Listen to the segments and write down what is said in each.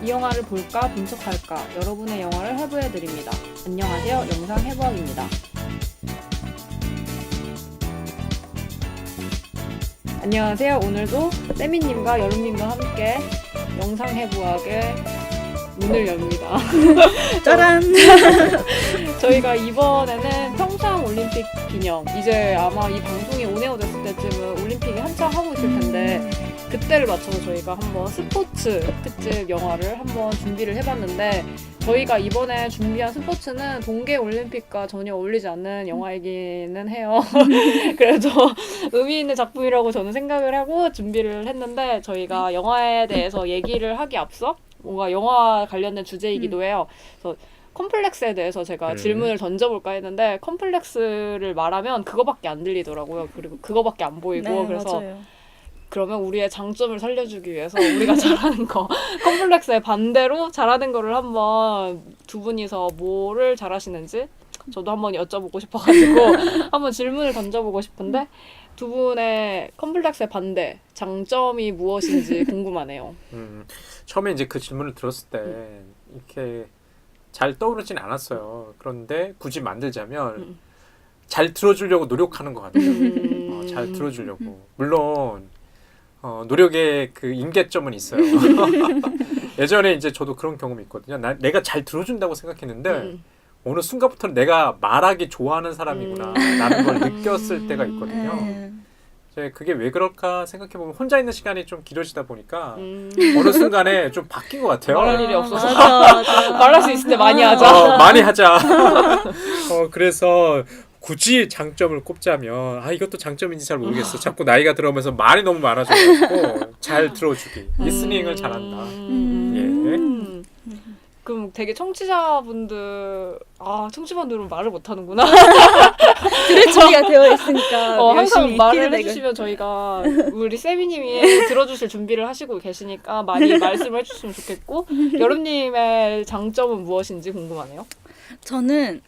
이 영화를 볼까 분석할까 여러분의 영화를 해부해드립니다. 안녕하세요. 영상 해부학입니다. 안녕하세요. 오늘도 세미님과 여름님과 함께 영상 해부학의 문을 엽니다. 짜란! 저희가 이번에는 평창 올림픽 기념, 이제 아마 이 방송이 온에어 됐을 때쯤은 올림픽이 한창 하고 있을 텐데 그때를 맞춰서 저희가 한번 스포츠 특집 영화를 한번 준비를 해봤는데, 저희가 이번에 준비한 스포츠는 동계올림픽과 전혀 어울리지 않는 영화이기는 해요. 그래도 의미 있는 작품이라고 저는 생각을 하고 준비를 했는데, 저희가 영화에 대해서 얘기를 하기 앞서 뭔가 영화 관련된 주제이기도 해요. 그래서 컴플렉스에 대해서 제가 질문을 던져볼까 했는데 컴플렉스를 말하면 그거밖에 안 들리더라고요. 그리고 그거밖에 안 보이고. 네, 그래서 맞아요. 그러면 우리의 장점을 살려주기 위해서 우리가 잘하는 거, 컴플렉스의 반대로 잘하는 거를 한번 두 분이서 뭐를 잘하시는지 저도 한번 여쭤보고 싶어가지고 한번 질문을 던져보고 싶은데, 두 분의 컴플렉스의 반대, 장점이 무엇인지 궁금하네요. 처음에 이제 그 질문을 들었을 때 이렇게 잘 떠오르진 않았어요. 그런데 굳이 만들자면 잘 들어주려고 노력하는 것 같아요. 잘 들어주려고. 물론 노력의 그 임계점은 있어요. 예전에 이제 저도 그런 경험이 있거든요. 내가 잘 들어준다고 생각했는데 어느 순간부터는 내가 말하기 좋아하는 사람이구나 라는 걸 느꼈을 때가 있거든요. 그게 왜 그럴까 생각해보면 혼자 있는 시간이 좀 길어지다 보니까 어느 순간에 좀 바뀐 것 같아요. 말할 일이 없어서. 맞아. 말할 수 있을 때 많이 하자. 많이 하자. 그래서 굳이 장점을 꼽자면 이것도 장점인지 잘 모르겠어. 자꾸 나이가 들어오면서 말이 너무 많아져가지고 잘 들어주기. 리스닝을 잘한다. 그럼 되게 청취자분들은 말을 못하는구나. 들을 준비가 되어 있으니까 항상 말을 되고. 해주시면 저희가 우리 세미님이 들어주실 준비를 하시고 계시니까 많이 말씀을 해주시면 좋겠고, 여름님의 장점은 무엇인지 궁금하네요. 저는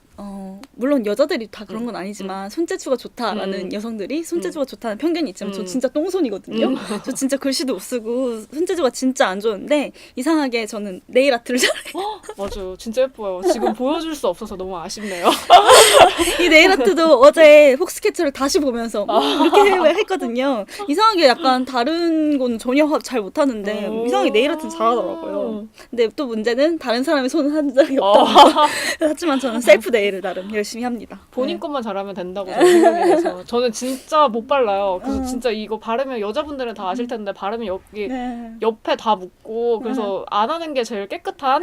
물론 여자들이 다 그런 건 아니지만 손재주가 좋다라는 여성들이 손재주가 좋다는 편견이 있지만 저 진짜 똥손이거든요. 저 진짜 글씨도 못 쓰고 손재주가 진짜 안 좋은데 이상하게 저는 네일 아트를 잘해요. 맞아요. 진짜 예뻐요. 지금 보여줄 수 없어서 너무 아쉽네요. 이 네일 아트도 어제 폭스캐쳐를 다시 보면서 이렇게 했거든요. 이상하게 약간 다른 건 전혀 잘 못하는데 이상하게 네일 아트는 잘하더라고요. 근데 또 문제는 다른 사람의 손은 한 적이 없다는 거. 하지만 저는 셀프 네일을 나름 열심히 합니다. 본인 것만 잘하면 된다고 저는 생각이 돼서 저는 진짜 못 발라요. 그래서 진짜 이거 바르면 여자분들은 다 아실 텐데 바르면 여기 옆에 다 묻고, 그래서 안 하는 게 제일 깨끗한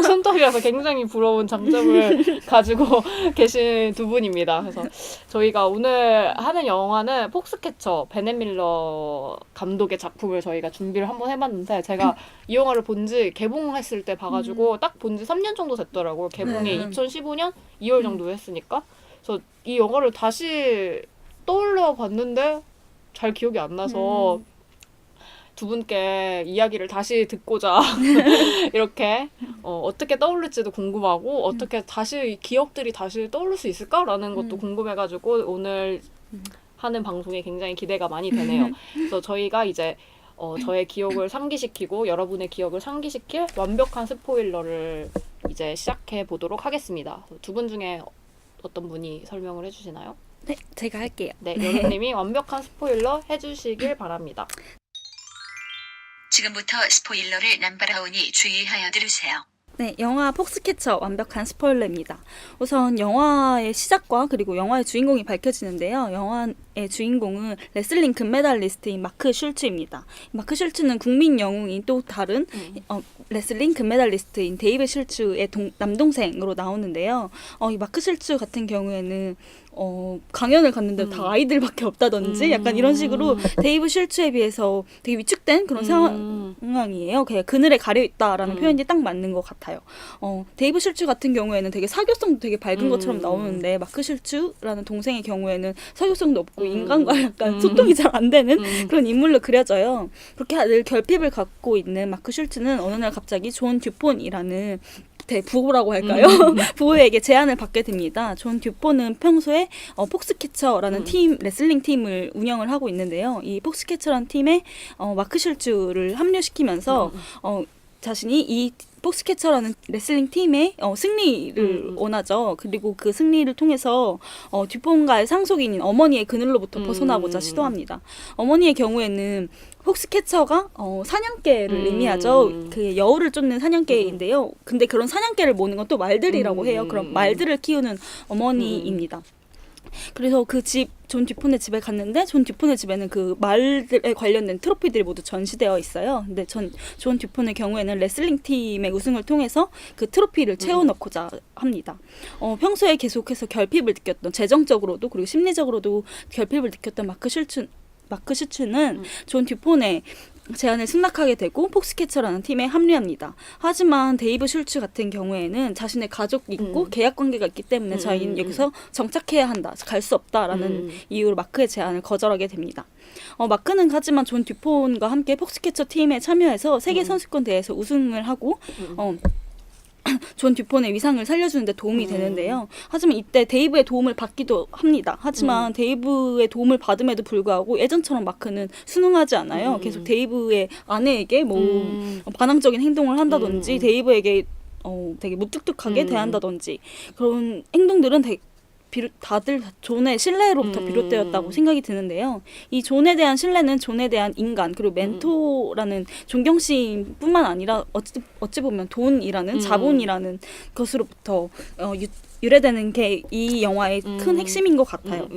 손톱이라서 굉장히 부러운 장점을 가지고 계신 두 분입니다. 그래서 저희가 오늘 하는 영화는 폭스캐쳐, 베넷 밀러 감독의 작품을 저희가 준비를 한번 해봤는데, 제가 이 영화를 본지 개봉했을 때 봐가지고 딱 본지 3년 정도 됐더라고요. 개봉이 2015년 2월 정도 했으니까. 그래서 이 영화를 다시 떠올려 봤는데 잘 기억이 안 나서 두 분께 이야기를 다시 듣고자 이렇게 어떻게 떠올릴지도 궁금하고 어떻게 다시 기억들이 다시 떠오를 수 있을까라는 것도 궁금해가지고 오늘 하는 방송에 굉장히 기대가 많이 되네요. 그래서 저희가 이제 저의 기억을 상기시키고 여러분의 기억을 상기시킬 완벽한 스포일러를 이제 시작해 보도록 하겠습니다. 두 분 중에 어떤 분이 설명을 해주시나요? 네, 제가 할게요. 네, 여름님이 완벽한 스포일러 해주시길 바랍니다. 지금부터 스포일러를 남발하오니 주의하여 들으세요. 네, 영화 폭스캐쳐 완벽한 스포일러입니다. 우선 영화의 시작과 그리고 영화의 주인공이 밝혀지는데요. 영화의 주인공은 레슬링 금메달리스트인 마크 슐츠입니다. 마크 슐츠는 국민 영웅인 또 다른 레슬링 금메달리스트인 데이브 슐츠의 남동생으로 나오는데요. 이 마크 슐츠 같은 경우에는 강연을 갔는데 다 아이들밖에 없다든지 약간 이런 식으로 데이브 슐츠에 비해서 되게 위축된 그런 상황이에요. 그냥 그늘에 가려있다라는 표현이 딱 맞는 것 같아요. 데이브 슐츠 같은 경우에는 되게 사교성도 되게 밝은 것처럼 나오는데 마크 슐츠라는 동생의 경우에는 사교성도 없고 인간과 약간 소통이 잘 안 되는 그런 인물로 그려져요. 그렇게 늘 결핍을 갖고 있는 마크 슐츠는 어느 날 갑자기 존 듀폰이라는 부호라고 할까요? 부호에게 제안을 받게 됩니다. 존 듀포는 평소에 폭스캐쳐라는 팀, 레슬링 팀을 운영을 하고 있는데요. 이 폭스캐쳐라는 팀에 마크 슐츠를 합류시키면서 자신이 이 폭스캐쳐라는 레슬링 팀의 승리를 원하죠. 그리고 그 승리를 통해서 듀폰과의 상속인인 어머니의 그늘로부터 벗어나고자 시도합니다. 어머니의 경우에는 폭스캐쳐가 사냥개를 의미하죠. 그 여우를 쫓는 사냥개인데요. 근데 그런 사냥개를 모는 건 또 말들이라고 해요. 그럼 말들을 키우는 어머니입니다. 그래서 그 존 듀폰의 집에 갔는데 존 듀폰의 집에는 그 말들에 관련된 트로피들이 모두 전시되어 있어요. 근데 존 듀폰의 경우에는 레슬링 팀의 우승을 통해서 그 트로피를 채워넣고자 합니다. 평소에 계속해서 결핍을 느꼈던 재정적으로도 그리고 심리적으로도 결핍을 느꼈던 마크 슈츠는 존 듀폰의 제안을 승낙하게 되고 폭스캐쳐라는 팀에 합류합니다. 하지만 데이브 슐츠 같은 경우에는 자신의 가족이 있고 계약 관계가 있기 때문에 자기는 여기서 정착해야 한다, 갈 수 없다라는 이유로 마크의 제안을 거절하게 됩니다. 마크는 하지만 존 듀폰과 함께 폭스캐쳐 팀에 참여해서 세계 선수권 대회에서 우승을 하고 존 듀폰의 위상을 살려주는 데 도움이 되는데요. 하지만 이때 데이브의 도움을 받기도 합니다. 하지만 데이브의 도움을 받음에도 불구하고 예전처럼 마크는 순응하지 않아요. 계속 데이브의 아내에게 반항적인 행동을 한다든지 데이브에게 되게 무뚝뚝하게 대한다든지 그런 행동들은 다들 존의 신뢰로부터 비롯되었다고 생각이 드는데요. 이 존에 대한 신뢰는 존에 대한 인간 그리고 멘토라는 존경심뿐만 아니라 어찌 보면 돈이라는 자본이라는 것으로부터 유래되는 게 이 영화의 큰 핵심인 것 같아요.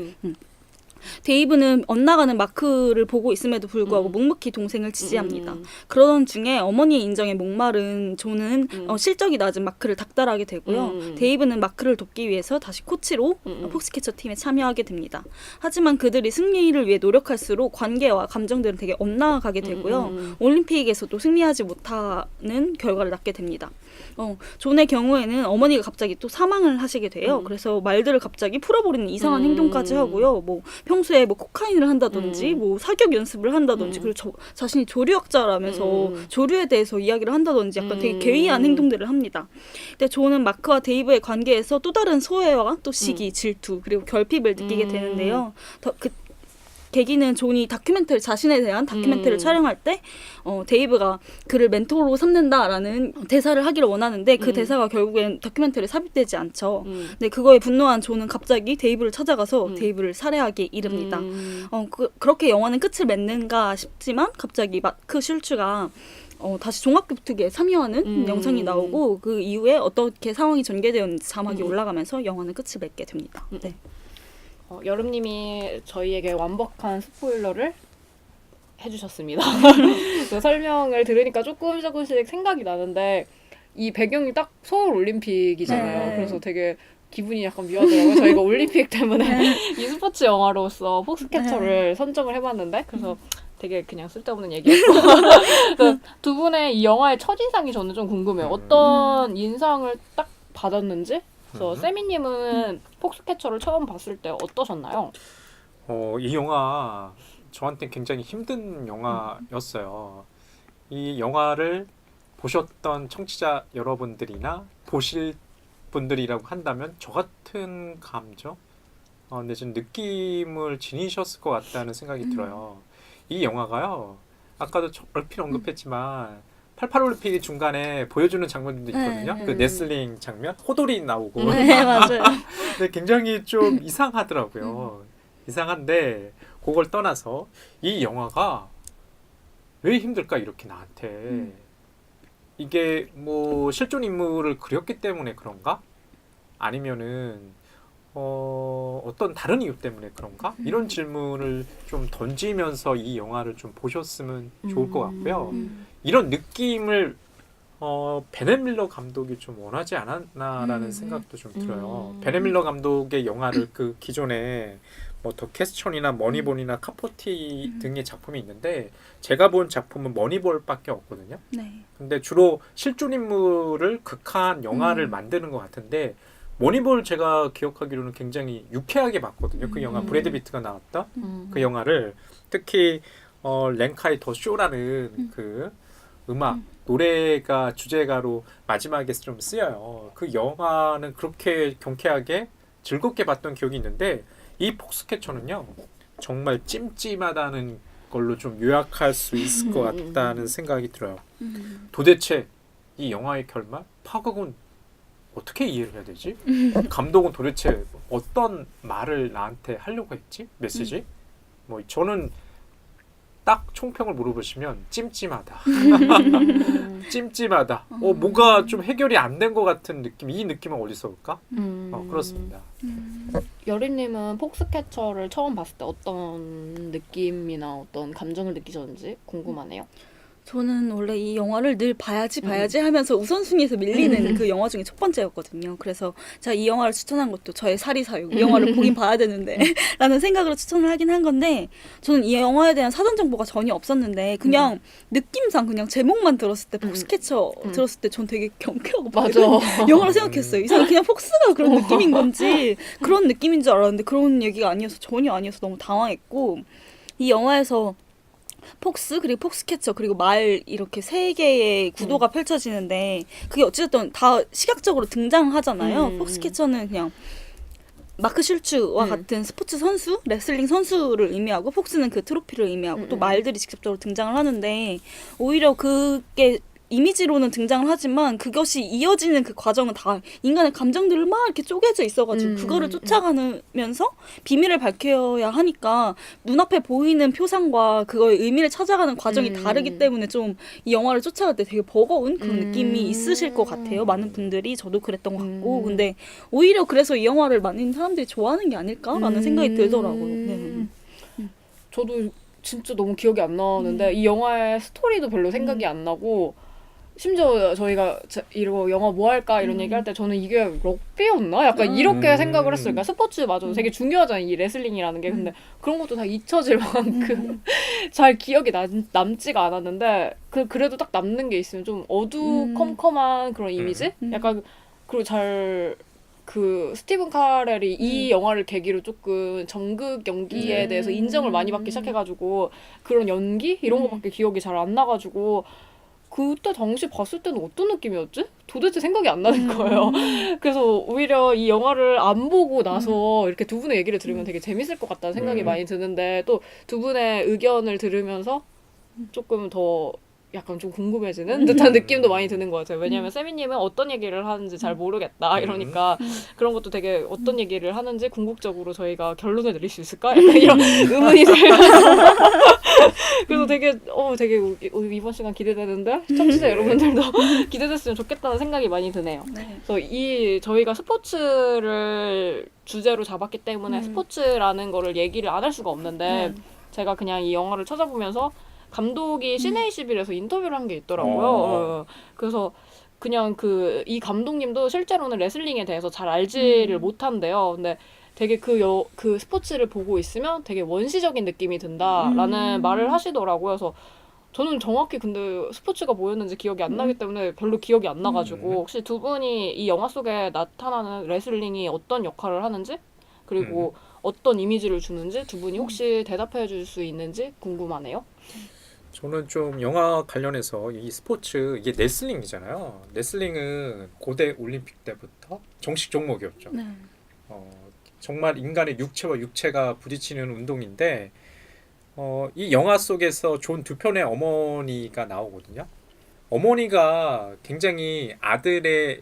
데이브는 엇나가는 마크를 보고 있음에도 불구하고 묵묵히 동생을 지지합니다. 그러던 중에 어머니의 인정에 목마른 존은 실적이 낮은 마크를 닥달하게 되고요. 데이브는 마크를 돕기 위해서 다시 코치로 폭스캐쳐 팀에 참여하게 됩니다. 하지만 그들이 승리를 위해 노력할수록 관계와 감정들은 되게 엇나가게 되고요. 올림픽에서도 승리하지 못하는 결과를 낳게 됩니다. 존의 경우에는 어머니가 갑자기 또 사망을 하시게 돼요. 그래서 말들을 갑자기 풀어버리는 이상한 행동까지 하고요. 평소에 코카인을 한다든지 사격 연습을 한다든지 그리고 자신이 조류학자라면서 조류에 대해서 이야기를 한다든지 약간 되게 괴이한 행동들을 합니다. 근데 존은 마크와 데이브의 관계에서 또 다른 소외와 또 시기, 질투 그리고 결핍을 느끼게 되는데요. 계기는 존이 자신에 대한 다큐멘터리를 촬영할 때 데이브가 그를 멘토로 삼는다라는 대사를 하기를 원하는데 그 대사가 결국엔 다큐멘터리에 삽입되지 않죠. 근데 그거에 분노한 존은 갑자기 데이브를 찾아가서 데이브를 살해하게 이릅니다. 그렇게 영화는 끝을 맺는가 싶지만 갑자기 마크 슐츠가 다시 종합격투기에 참여하는 영상이 나오고 그 이후에 어떻게 상황이 전개되었는지 자막이 올라가면서 영화는 끝을 맺게 됩니다. 네. 여름님이 저희에게 완벽한 스포일러를 해주셨습니다. 그 설명을 들으니까 조금씩 생각이 나는데 이 배경이 딱 서울 올림픽이잖아요. 그래서 되게 기분이 약간 묘하더라고요. 저희가 올림픽 때문에 이 스포츠 영화로서 폭스캐쳐를 선정을 해봤는데 그래서 되게 그냥 쓸데없는 얘기였고 두 분의 이 영화의 첫인상이 저는 좀 궁금해요. 어떤 인상을 딱 받았는지. 그래서 세미님은 폭스캐쳐를 처음 봤을 때 어떠셨나요? 이 영화 저한테 굉장히 힘든 영화였어요. 이 영화를 보셨던 청취자 여러분들이나 보실 분들이라고 한다면 저 같은 감정, 내지는 느낌을 지니셨을 것 같다는 생각이 들어요. 이 영화가요. 아까도 얼핏 언급했지만 88올림픽 중간에 보여주는 장면도 있거든요. 그 레슬링 장면, 호돌이 나오고. 네, 맞아요. 근데 굉장히 좀 이상하더라고요. 이상한데 그걸 떠나서 이 영화가 왜 힘들까 이렇게 나한테. 이게 실존 인물을 그렸기 때문에 그런가? 아니면은 어떤 다른 이유 때문에 그런가? 이런 질문을 좀 던지면서 이 영화를 좀 보셨으면 좋을 것 같고요. 이런 느낌을 베넷 밀러 감독이 좀 원하지 않았나라는 생각도 좀 들어요. 베넷 밀러 감독의 영화를 그 기존에 더 캐스천이나 머니볼이나 카포티 등의 작품이 있는데 제가 본 작품은 머니볼밖에 없거든요. 네. 근데 주로 실존 인물을 극한 영화를 만드는 것 같은데 머니볼 제가 기억하기로는 굉장히 유쾌하게 봤거든요. 그 영화 브래드 피트가 나왔던 그 영화를 특히 랭카의 더 쇼라는 그 음악 노래가 주제가로 마지막에 좀 쓰여요. 그 영화는 그렇게 경쾌하게 즐겁게 봤던 기억이 있는데 이 폭스캐쳐는요 정말 찜찜하다는 걸로 좀 요약할 수 있을 것 같다는 생각이 들어요. 도대체 이 영화의 결말? 파국은 어떻게 이해를 해야 되지? 감독은 도대체 어떤 말을 나한테 하려고 했지? 메시지? 뭐 저는 딱 총평을 물어보시면 찜찜하다. 찜찜하다. 뭐가 좀 해결이 안 된 것 같은 느낌. 이 느낌은 어디서 올까? 그렇습니다. 여림님은 폭스캐쳐를 처음 봤을 때 어떤 느낌이나 어떤 감정을 느끼셨는지 궁금하네요. 저는 원래 이 영화를 늘 봐야지 하면서 우선순위에서 밀리는 그 영화 중에 첫 번째였거든요. 그래서 제가 이 영화를 추천한 것도 저의 사리사욕, 이 영화를 보긴 봐야 되는데 라는 생각으로 추천을 하긴 한 건데, 저는 이 영화에 대한 사전 정보가 전혀 없었는데 그냥 느낌상 그냥 제목만 들었을 때 폭스캐쳐 들었을 때 전 되게 경쾌하고 맞아. 영화를 생각했어요. 이상하게 그냥 폭스가 그런 느낌인 건지 그런 느낌인 줄 알았는데 그런 얘기가 아니어서 전혀 아니어서 너무 당황했고, 이 영화에서 폭스 그리고 폭스캐쳐 그리고 말 이렇게 세 개의 구도가 펼쳐지는데 그게 어찌됐든 다 시각적으로 등장하잖아요. 폭스캐쳐는 그냥 마크 슐츠와 같은 스포츠 선수, 레슬링 선수를 의미하고, 폭스는 그 트로피를 의미하고 또 말들이 직접적으로 등장을 하는데, 오히려 그게 이미지로는 등장을 하지만 그것이 이어지는 그 과정은 다 인간의 감정들을 막 이렇게 쪼개져 있어가지고 그거를 쫓아가면서 비밀을 밝혀야 하니까 눈앞에 보이는 표상과 그거의 의미를 찾아가는 과정이 다르기 때문에 좀 이 영화를 쫓아갈 때 되게 버거운 그런 느낌이 있으실 것 같아요. 많은 분들이, 저도 그랬던 것 같고. 근데 오히려 그래서 이 영화를 많은 사람들이 좋아하는 게 아닐까라는 생각이 들더라고요. 네. 저도 진짜 너무 기억이 안 나는데 이 영화의 스토리도 별로 생각이 안 나고, 심지어 저희가 이거 영화 뭐 할까 이런 얘기할 때 저는 이게 럭비였나? 약간 이렇게 생각을 했어요. 그러니까 스포츠 맞아. 되게 중요하잖아요. 이 레슬링이라는 게. 근데 그런 것도 다 잊혀질 만큼 잘 기억이 남지가 않았는데, 그래도 딱 남는 게 있으면 좀 어두컴컴한 그런 이미지? 약간, 그리고 그 스티븐 카렐이 이 영화를 계기로 조금 정극 연기에 대해서 인정을 많이 받기 시작해가지고 그런 연기? 이런 거밖에 기억이 잘 안 나가지고 그때 당시 봤을 때는 어떤 느낌이었지? 도대체 생각이 안 나는 거예요. 그래서 오히려 이 영화를 안 보고 나서 이렇게 두 분의 얘기를 들으면 되게 재밌을 것 같다는 생각이 많이 드는데, 또 두 분의 의견을 들으면서 조금 더 약간 좀 궁금해지는 듯한 느낌도 많이 드는 것 같아요. 왜냐면 세미님은 어떤 얘기를 하는지 잘 모르겠다 이러니까 그런 것도 되게 어떤 얘기를 하는지 궁극적으로 저희가 결론을 내릴 수 있을까? 약간 이런 의문이 들면서 그래서 되게 이번 시간 기대되는데 청취자 여러분들도 기대됐으면 좋겠다는 생각이 많이 드네요. 그래서 저희가 스포츠를 주제로 잡았기 때문에 스포츠라는 거를 얘기를 안 할 수가 없는데, 제가 그냥 이 영화를 찾아보면서 감독이 시네21에서 인터뷰를 한 게 있더라고요. 그래서 그냥 이 감독님도 실제로는 레슬링에 대해서 잘 알지를 못한대요. 근데 되게 그 스포츠를 보고 있으면 되게 원시적인 느낌이 든다라는 말을 하시더라고요. 그래서 저는 정확히 근데 스포츠가 뭐였는지 기억이 안 나기 때문에 별로 기억이 안 나가지고, 혹시 두 분이 이 영화 속에 나타나는 레슬링이 어떤 역할을 하는지, 그리고 어떤 이미지를 주는지 두 분이 혹시 대답해 줄 수 있는지 궁금하네요. 저는 좀 영화 관련해서 이 스포츠, 이게 레슬링이잖아요. 레슬링은 고대 올림픽 때부터 정식 종목이었죠. 정말 인간의 육체와 육체가 부딪히는 운동인데, 이 영화 속에서 존 두편의 어머니가 나오거든요. 어머니가 굉장히 아들의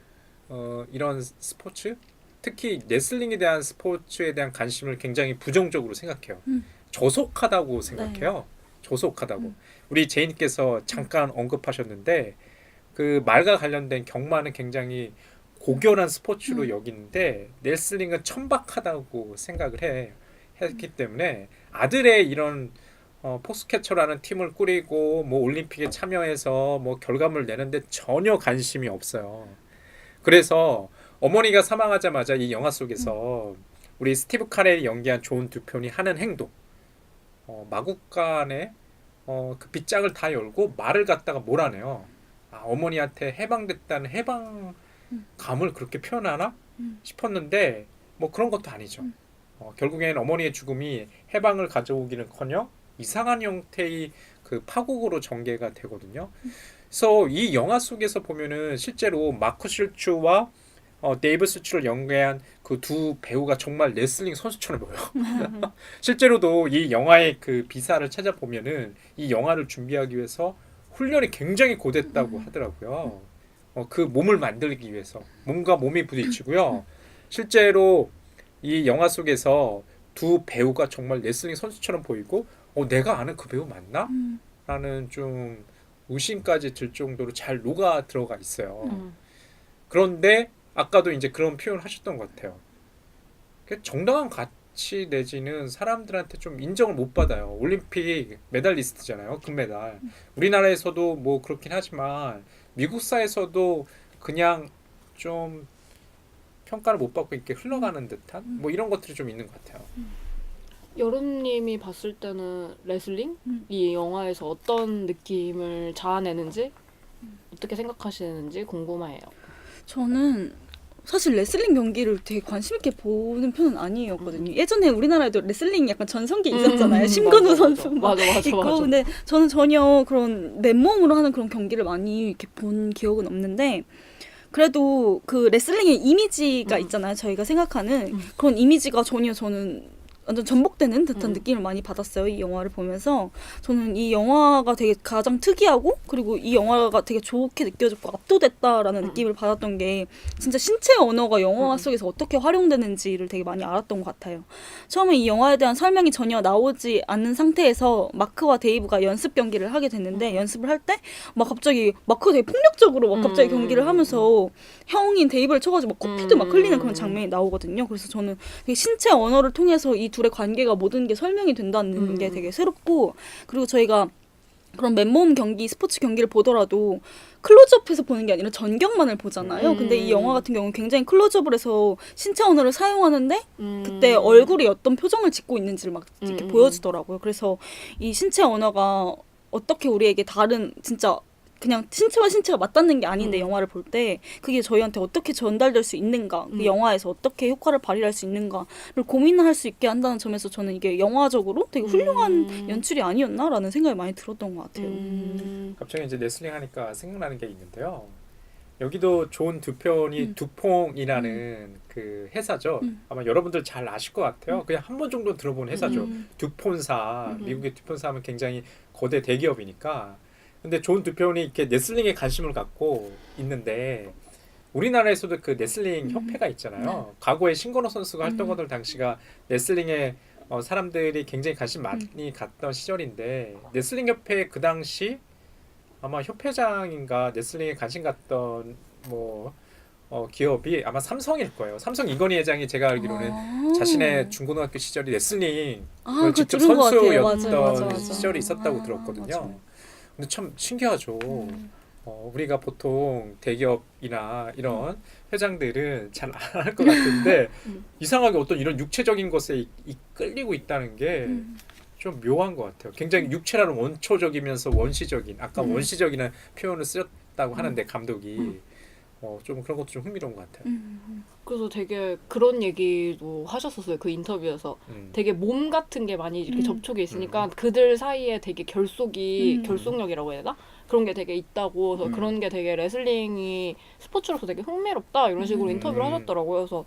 이런 스포츠, 특히 레슬링에 대한 스포츠에 대한 관심을 굉장히 부정적으로 생각해요. 조속하다고 생각해요. 조속하다고. 우리 제이님께서 잠깐 언급하셨는데, 그 말과 관련된 경마는 굉장히 고결한 스포츠로 여기는데 레슬링은 천박하다고 생각을 했기 때문에 아들의 이런 폭스캐쳐라는 팀을 꾸리고 뭐 올림픽에 참여해서 뭐 결과물을 내는데 전혀 관심이 없어요. 그래서 어머니가 사망하자마자 이 영화 속에서 우리 스티브 카렐이 연기한 존 두편이 하는 행동, 마구간에 그 빗장을 다 열고 말을 갖다가 몰아내요. 어머니한테 해방됐다는 해방감을 그렇게 표현하나 싶었는데 뭐 그런 것도 아니죠. 결국에는 어머니의 죽음이 해방을 가져오기는커녕 이상한 형태의 그 파국으로 전개가 되거든요. 그래서 이 영화 속에서 보면은 실제로 마크 슐츠와 데이브 수츠를 연기한 그 두 배우가 정말 레슬링 선수처럼 보여요. 실제로도 이 영화의 그 비사를 찾아보면은 이 영화를 준비하기 위해서 훈련이 굉장히 고됐다고 하더라고요. 그 몸을 만들기 위해서 몸과 몸이 부딪히고요. 실제로 이 영화 속에서 두 배우가 정말 레슬링 선수처럼 보이고 내가 아는 그 배우 맞나? 라는 좀 의심까지 들 정도로 잘 녹아 들어가 있어요. 그런데 아까도 이제 그런 표현을 하셨던 것 같아요. 정당한 가치 내지는 사람들한테 좀 인정을 못 받아요. 올림픽 메달리스트잖아요. 금메달. 우리나라에서도 뭐 그렇긴 하지만 미국사에서도 그냥 좀 평가를 못 받고 이렇게 흘러가는 듯한 뭐 이런 것들이 좀 있는 것 같아요. 여름님이 봤을 때는 레슬링? 이 영화에서 어떤 느낌을 자아내는지 어떻게 생각하시는지 궁금해요. 저는 사실 레슬링 경기를 되게 관심 있게 보는 편은 아니었거든요. 예전에 우리나라에도 레슬링 약간 전성기 있었잖아요. 심건우 맞아, 선수 막 맞아. 있고. 근데 저는 전혀 그런 맨몸으로 하는 그런 경기를 많이 이렇게 본 기억은 없는데 그래도 그 레슬링의 이미지가 있잖아요. 저희가 생각하는 그런 이미지가 전혀 저는 완전 전복되는 듯한 느낌을 많이 받았어요. 이 영화를 보면서 저는 이 영화가 되게 가장 특이하고 그리고 이 영화가 되게 좋게 느껴졌고 압도됐다라는 느낌을 받았던 게 진짜 신체 언어가 영화 속에서 어떻게 활용되는지를 되게 많이 알았던 것 같아요. 처음에 이 영화에 대한 설명이 전혀 나오지 않는 상태에서 마크와 데이브가 연습 경기를 하게 됐는데 연습을 할 때 막 갑자기 마크가 되게 폭력적으로 막 갑자기 경기를 하면서 형인 데이브를 쳐가지고 막 코피도 막 흘리는 그런 장면이 나오거든요. 그래서 저는 되게 신체 언어를 통해서 이 둘의 관계가 모든 게 설명이 된다는 게 되게 새롭고 그리고 저희가 그런 맨몸 경기, 스포츠 경기를 보더라도 클로즈업해서 보는 게 아니라 전경만을 보잖아요. 근데 이 영화 같은 경우는 굉장히 클로즈업을 해서 신체 언어를 사용하는데 그때 얼굴이 어떤 표정을 짓고 있는지를 막 이렇게 보여주더라고요. 그래서 이 신체 언어가 어떻게 우리에게 다른 진짜 그냥 신체와 신체가 맞닿는 게 아닌데 영화를 볼 때 그게 저희한테 어떻게 전달될 수 있는가 그 영화에서 어떻게 효과를 발휘할 수 있는가를 고민할 수 있게 한다는 점에서 저는 이게 영화적으로 되게 훌륭한 연출이 아니었나라는 생각이 많이 들었던 것 같아요. 갑자기 이제 레슬링 하니까 생각나는 게 있는데요. 여기도 좋은 두 편이 두퐁이라는 그 회사죠. 아마 여러분들 잘 아실 것 같아요. 그냥 한 번 정도 들어본 회사죠. 두폰사, 미국의 두폰사 하면 굉장히 거대 대기업이니까. 근데 존 두편이 이렇게 레슬링에 관심을 갖고 있는데 우리나라에서도 그 레슬링 협회가 있잖아요. 과거에 신건호 선수가 활동하던 당시가 레슬링에 사람들이 굉장히 관심 많이 갖던 시절인데 레슬링 협회 그 당시 아마 협회장인가 레슬링에 관심 갖던 뭐 기업이 아마 삼성일 거예요. 삼성 이건희 회장이 제가 알기로는 자신의 중고등학교 시절이 레슬링 직접 선수였던 시절이 있었다고 들었거든요. 근데 참 신기하죠. 우리가 보통 대기업이나 이런 회장들은 잘 안 할 것 같은데 이상하게 어떤 이런 육체적인 것에 이끌리고 있다는 게 좀 묘한 것 같아요. 굉장히 육체라는 원초적이면서 원시적인 아까 원시적이라는 표현을 쓰였다고 하는데 감독이 좀 그런 것도 좀 흥미로운 것 같아요. 그래서 되게 그런 얘기도 하셨었어요. 그 인터뷰에서 되게 몸 같은 게 많이 이렇게 접촉이 있으니까 그들 사이에 되게 결속력이라고 해야 되나? 그런 게 되게 있다고 그래서 그런 게 되게 레슬링이 스포츠로서 되게 흥미롭다 이런 식으로 인터뷰를 하셨더라고요. 그래서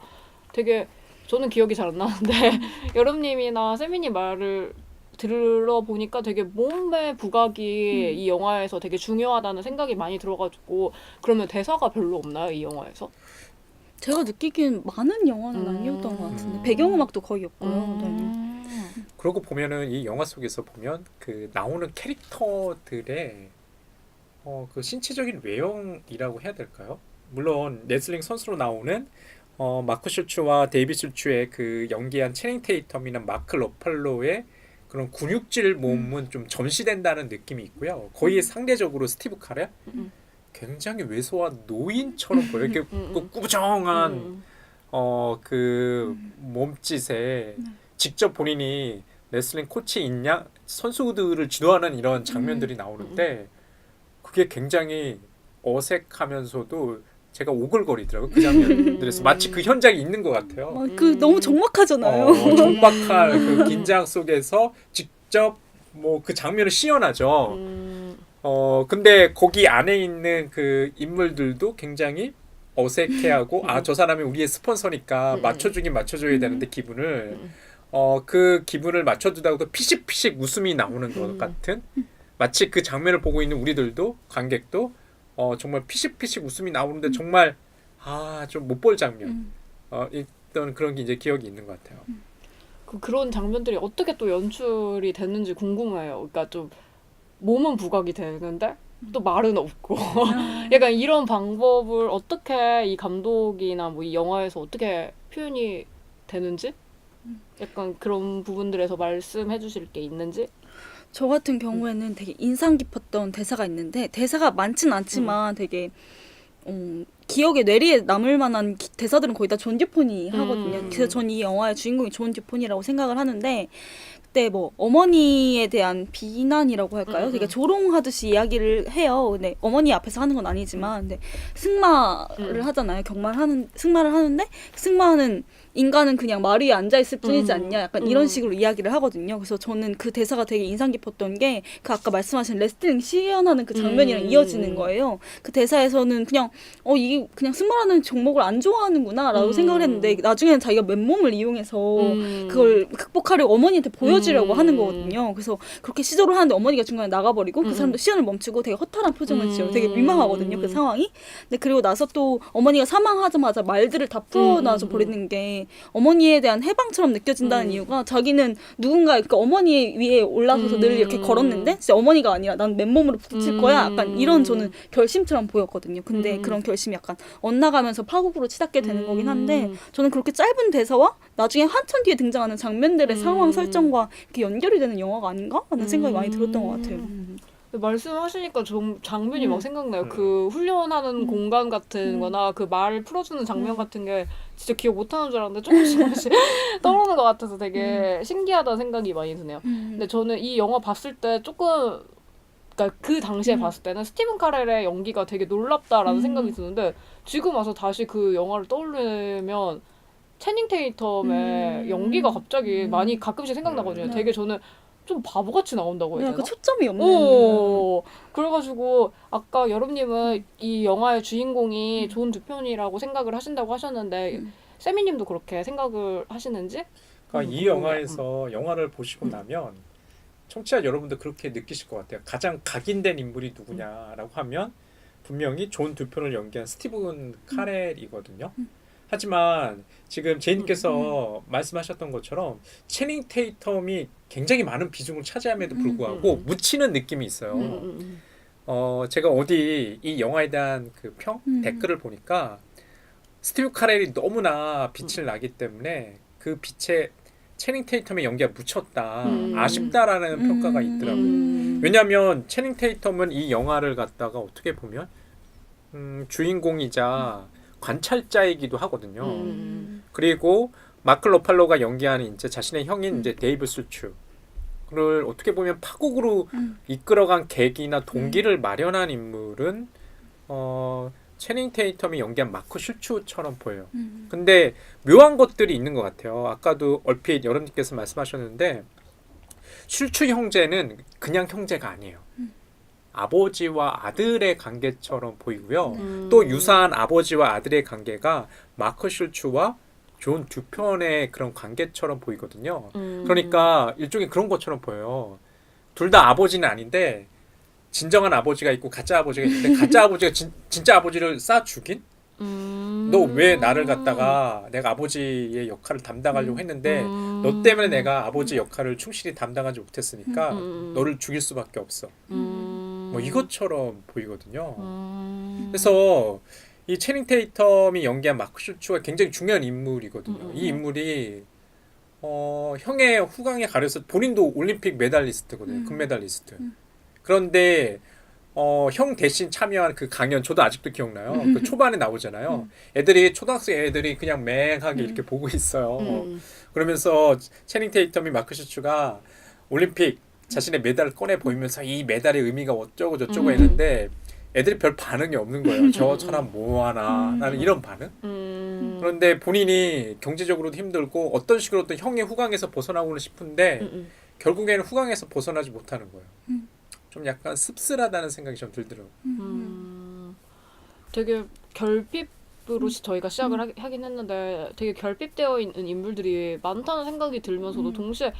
되게 저는 기억이 잘 안 나는데 여름님이나 세민이 말을 들어보니까 되게 몸의 부각이 이 영화에서 되게 중요하다는 생각이 많이 들어가지고 그러면 대사가 별로 없나요? 이 영화에서? 제가 느끼기엔 많은 영화는 아니었던 것 같은데 배경음악도 거의 없고요. 그러고 보면은 이 영화 속에서 보면 그 나오는 캐릭터들의 그 신체적인 외형이라고 해야 될까요? 물론 레슬링 선수로 나오는 마크 슐츠와 데이비 슐츠의 그 연기한 체닝 테이텀이나 마크 러팔로의 그런 근육질 몸은 좀 전시된다는 느낌이 있고요. 거의 상대적으로 스티브 카레 굉장히 왜소한 노인처럼 보여요. 이렇게 꾸부정한 그 몸짓에 직접 본인이 레슬링 코치인 양 선수들을 지도하는 이런 장면들이 나오는데 그게 굉장히 어색하면서도 제가 오글거리더라고요. 그 장면들에서 마치 그 현장에 있는 것 같아요. 그 너무 적막하잖아요. 적막한 그 긴장 속에서 직접 뭐 그 장면을 씌워나죠. 근데 거기 안에 있는 그 인물들도 굉장히 어색해하고 저 사람이 우리의 스폰서니까 맞춰줘야 되는데 기분을 그 기분을 맞춰주다가도 피식피식 웃음이 나오는 것 같은 마치 그 장면을 보고 있는 우리들도 관객도 정말 피식피식 웃음이 나오는데 정말 좀 못 볼 장면 있던 그런 게 이제 기억이 있는 것 같아요. 그런 장면들이 어떻게 또 연출이 됐는지 궁금해요. 그러니까 좀 몸은 부각이 되는데 또 말은 없고 약간 이런 방법을 어떻게 이 감독이나 뭐 이 영화에서 어떻게 표현이 되는지 약간 그런 부분들에서 말씀해 주실 게 있는지. 저 같은 경우에는 되게 인상 깊었던 대사가 있는데 대사가 많진 않지만 되게 기억에 뇌리에 남을 만한 대사들은 거의 다 존 듀폰이 하거든요. 그래서 전 이 영화의 주인공이 존 듀폰이라고 생각을 하는데 그때 뭐 어머니에 대한 비난이라고 할까요? 되게 조롱하듯이 이야기를 해요. 근데 어머니 앞에서 하는 건 아니지만 근데 승마를 하잖아요. 승마를 하는데 승마하는 인간은 그냥 말 위에 앉아 있을 뿐이지 않냐? 약간 이런 식으로 이야기를 하거든요. 그래서 저는 그 대사가 되게 인상 깊었던 게 그 아까 말씀하신 레슬링 시연하는 그 장면이랑 이어지는 거예요. 그 대사에서는 그냥 이게 그냥 승마라는 종목을 안 좋아하는구나라고 생각을 했는데 나중에는 자기가 맨몸을 이용해서 그걸 극복하려고 어머니한테 보여주려고 하는 거거든요. 그래서 그렇게 시도를 하는데 어머니가 중간에 나가버리고 그 사람도 시연을 멈추고 되게 허탈한 표정을 지어요. 되게 민망하거든요. 그 상황이. 근데 그리고 나서 또 어머니가 사망하자마자 말들을 다 풀어놔서 버리는 게 어머니에 대한 해방처럼 느껴진다는 이유가 자기는 누군가 그러니까 어머니 위에 올라서서 늘 이렇게 걸었는데 진짜 어머니가 아니라 난 맨몸으로 부딪힐 거야. 약간 이런 저는 결심처럼 보였거든요. 근데 그런 결심이 약간 엇나가면서 파국으로 치닫게 되는 거긴 한데 저는 그렇게 짧은 대사와 나중에 한참 뒤에 등장하는 장면들의 상황 설정과 이렇게 연결이 되는 영화가 아닌가? 하는 생각이 많이 들었던 것 같아요. 말씀하시니까 좀 장면이 막 생각나요. 그 훈련하는 공간 같은 거나 그 말 풀어주는 장면 같은 게 진짜 기억 못하는 줄 알았는데 조금씩 떠오르는 것 같아서 되게 신기하다는 생각이 많이 드네요. 근데 저는 이 영화 봤을 때 조금 그러니까 그 당시에 봤을 때는 스티븐 카렐의 연기가 되게 놀랍다라는 생각이 드는데 지금 와서 다시 그 영화를 떠올리면 채닝 테이텀의 연기가 갑자기 많이 가끔씩 생각나거든요. 되게 저는 좀 바보같이 나온다고 해야 되나? 그 초점이 없는. 그래가지고 아까 여름님은 이 영화의 주인공이 존 듀폰이라고 생각을 하신다고 하셨는데 세미님도 그렇게 생각을 하시는지? 그러니까 이 영화에서 영화를 보시고 나면 청취자 여러분도 그렇게 느끼실 것 같아요. 가장 각인된 인물이 누구냐라고 하면 분명히 존 듀폰을 연기한 스티븐 카렐이거든요. 하지만 지금 제이님께서 말씀하셨던 것처럼 채닝 테이텀이 굉장히 많은 비중을 차지함에도 불구하고 묻히는 느낌이 있어요. 제가 어디 이 영화에 대한 그 댓글을 보니까 스티브 카렐이 너무나 빛을 나기 때문에 그 빛에 채닝 테이텀의 연기가 묻혔다. 아쉽다라는 평가가 있더라고요. 왜냐하면 채닝 테이텀은 이 영화를 갖다가 어떻게 보면 주인공이자 관찰자이기도 하거든요. 그리고 마크 러팔로가 연기하는 이제 자신의 형인 이제 데이브 술추를 어떻게 보면 파국으로 이끌어간 계기나 동기를 마련한 인물은 채닝 테이텀이 연기한 마크 슐추처럼 보여요. 근데 묘한 것들이 있는 것 같아요. 아까도 얼핏 여러분께서 말씀하셨는데 슐추 형제는 그냥 형제가 아니에요. 아버지와 아들의 관계처럼 보이고요. 또 유사한 아버지와 아들의 관계가 마크 슐추와 존 듀폰의 그런 관계처럼 보이거든요. 그러니까 일종의 그런 것처럼 보여요. 둘 다 아버지는 아닌데 진정한 아버지가 있고 가짜 아버지가 있는데 가짜 아버지가 진짜 아버지를 쏴 죽인? 너 왜 나를 갖다가 내가 아버지의 역할을 담당하려고 했는데 너 때문에 내가 아버지 역할을 충실히 담당하지 못했으니까 너를 죽일 수밖에 없어. 뭐 이것처럼 보이거든요. 그래서 이 채닝 테이텀이 연기한 마크 슐추가 굉장히 중요한 인물이거든요. 이 인물이 형의 후광에 가려서 본인도 올림픽 메달리스트거든요. 금메달리스트. 그런데 형 대신 참여한 그 강연 저도 아직도 기억나요. 그 초반에 나오잖아요. 애들이 초등학생 애들이 그냥 맹하게 이렇게 보고 있어요. 그러면서 채닝 테이텀이 마크 슐추가 올림픽 자신의 메달을 꺼내 보이면서 이 메달의 의미가 어쩌고 저쩌고 했는데 애들이 별 반응이 없는 거예요. 저 사람 뭐하나 라는 이런 반응. 그런데 본인이 경제적으로도 힘들고 어떤 식으로든 형의 후광에서 벗어나고는 싶은데 결국에는 후광에서 벗어나지 못하는 거예요. 좀 약간 씁쓸하다는 생각이 좀 들더라고요. 되게 결핍으로 저희가 시작을 하긴 했는데 되게 결핍되어 있는 인물들이 많다는 생각이 들면서도 동시에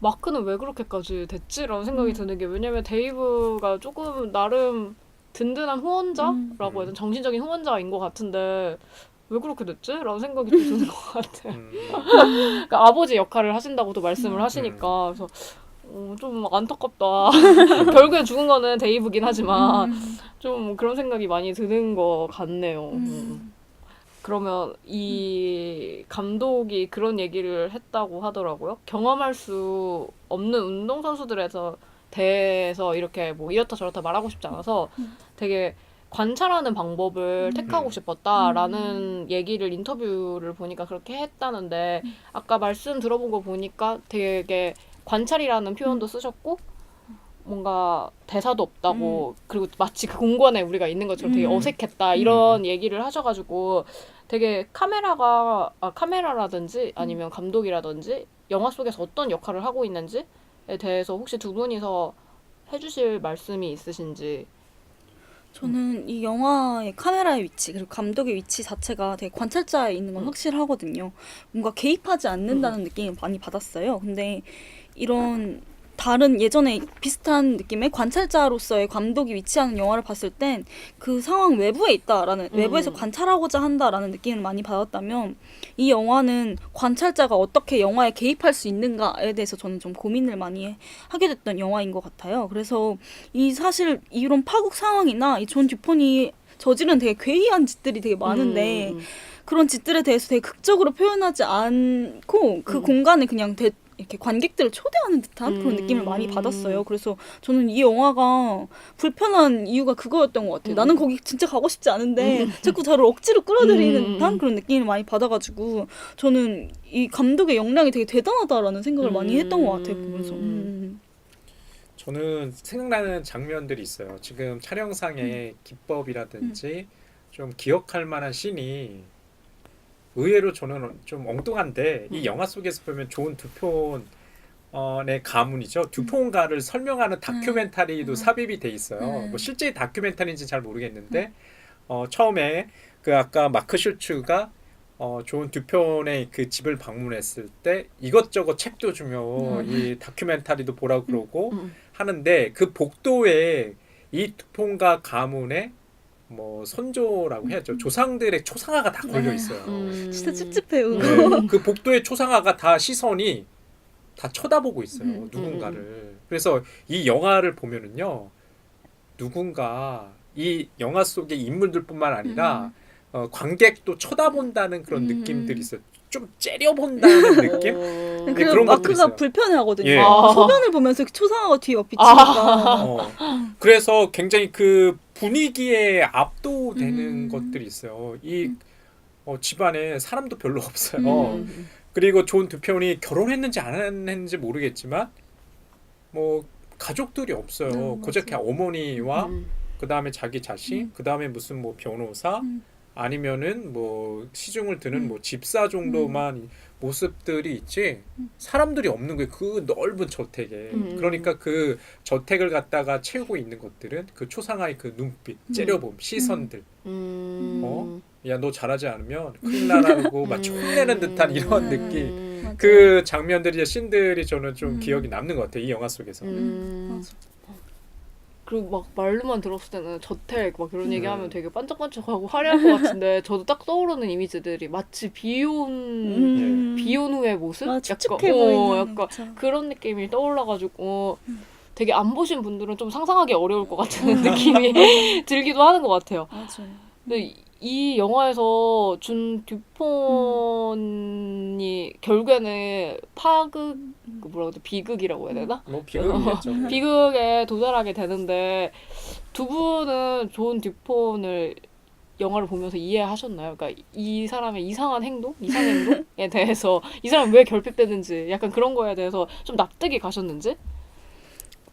마크는 왜 그렇게까지 됐지라는 생각이 드는 게 왜냐면 데이브가 조금 나름 든든한 후원자라고 해야 되나? 정신적인 후원자인 것 같은데 왜 그렇게 됐지? 라는 생각이 좀 드는 것 같아. 그러니까 아버지 역할을 하신다고도 말씀을 하시니까 그래서 좀 안타깝다. 결국엔 죽은 거는 데이브긴 하지만 좀 그런 생각이 많이 드는 것 같네요. 그러면 이 감독이 그런 얘기를 했다고 하더라고요. 경험할 수 없는 운동선수들에서 대해서 이렇게 뭐 이렇다 저렇다 말하고 싶지 않아서 되게 관찰하는 방법을 택하고 싶었다라는 얘기를 인터뷰를 보니까 그렇게 했다는데 아까 말씀 들어본 거 보니까 되게 관찰이라는 표현도 쓰셨고 뭔가 대사도 없다고 그리고 마치 그 공간에 우리가 있는 것처럼 되게 어색했다 이런 얘기를 하셔가지고 되게 카메라라든지 아니면 감독이라든지 영화 속에서 어떤 역할을 하고 있는지에 대해서 혹시 두 분이서 해주실 말씀이 있으신지. 저는 이 영화의 카메라의 위치 그리고 감독의 위치 자체가 되게 관찰자에 있는 건 확실하거든요. 뭔가 개입하지 않는다는 느낌을 많이 받았어요. 근데 이런 다른 예전에 비슷한 느낌의 관찰자로서의 감독이 위치하는 영화를 봤을 땐 그 상황 외부에 있다라는 외부에서 관찰하고자 한다라는 느낌을 많이 받았다면 이 영화는 관찰자가 어떻게 영화에 개입할 수 있는가에 대해서 저는 좀 고민을 많이 하게 됐던 영화인 것 같아요. 그래서 이 사실 이런 파국 상황이나 이 존 듀폰이 저지른 되게 괴이한 짓들이 되게 많은데 그런 짓들에 대해서 되게 극적으로 표현하지 않고 그 공간에 그냥 이렇게 관객들을 초대하는 듯한 그런 느낌을 많이 받았어요. 그래서 저는 이 영화가 불편한 이유가 그거였던 것 같아요. 나는 거기 진짜 가고 싶지 않은데 자꾸 저를 억지로 끌어들이는 듯한 그런 느낌을 많이 받아가지고 저는 이 감독의 역량이 되게 대단하다라는 생각을 많이 했던 것 같아요. 보면서. 저는 생각나는 장면들이 있어요. 지금 촬영상의 기법이라든지 좀 기억할 만한 씬이 의외로 저는 좀 엉뚱한데 이 영화 속에서 보면 존 듀폰의 가문이죠. 듀폰가를 설명하는 다큐멘터리도 삽입이 돼 있어요. 뭐 실제 다큐멘터리인지 잘 모르겠는데 처음에 그 아까 마크 슐츠가 존 듀폰의 그 집을 방문했을 때 이것저것 책도 주며 이 다큐멘터리도 보라고 그러고 하는데 그 복도에 이 듀폰가 가문의 뭐 선조라고 해야죠. 조상들의 초상화가 다 걸려 있어요. 진짜 찝찝해요. 네, 그 복도의 초상화가 다 시선이 다 쳐다보고 있어요. 누군가를. 그래서 이 영화를 보면은요. 누군가 이 영화 속의 인물들뿐만 아니라 관객도 쳐다본다는 그런 느낌들이 있어요. 좀 째려본다는 느낌? 네, 그리고 그런 것도 마크가 있어요. 불편해하거든요. 예. 소변을 보면서 초상화가 뒤에 비치니까. 그래서 굉장히 그 분위기에 압도되는 것들이 있어요. 이 집안에 사람도 별로 없어요. 그리고 존 듀폰이 결혼했는지 안 했는지 모르겠지만 뭐 가족들이 없어요. 고작 어머니와 그 다음에 자기 자식, 그 다음에 무슨 뭐 변호사 아니면은 뭐 시중을 드는 뭐 집사 정도만 모습들이 있지 사람들이 없는 거예요. 그 넓은 저택에. 그러니까 그 저택을 갖다가 채우고 있는 것들은 그 초상화의 그 눈빛, 째려봄, 시선들. 야, 너 잘하지 않으면 큰일 나라고 마치 혼내는 듯한 이런 느낌. 그 장면들이 씬들이 저는 좀 기억이 남는 것 같아요. 이 영화 속에서. 그리고 막 말로만 들었을 때는 저택 막 그런 얘기하면 되게 반짝반짝하고 화려할 것 같은데 저도 딱 떠오르는 이미지들이 마치 비온 후의 모습? 축축해 보이는 약간 그런 느낌이 떠올라가지고 되게 안 보신 분들은 좀 상상하기 어려울 것 같은 느낌이 들기도 하는 것 같아요. 맞아요. 근데 이 영화에서 존 듀폰이 결국에는 비극이라고 해야 되나? 뭐 비극이겠죠. 비극에 도달하게 되는데 두 분은 존 듀폰을 영화를 보면서 이해하셨나요? 그러니까 이 사람의 이상한 행동, 이상행동에 대해서 이 사람이 왜 결핍됐는지 약간 그런 거에 대해서 좀 납득이 가셨는지?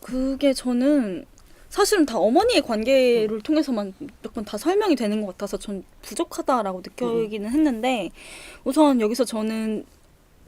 그게 저는 사실은 다 어머니의 관계를 통해서만 몇 번 다 설명이 되는 것 같아서 전 부족하다라고 느끼기는 했는데 우선 여기서 저는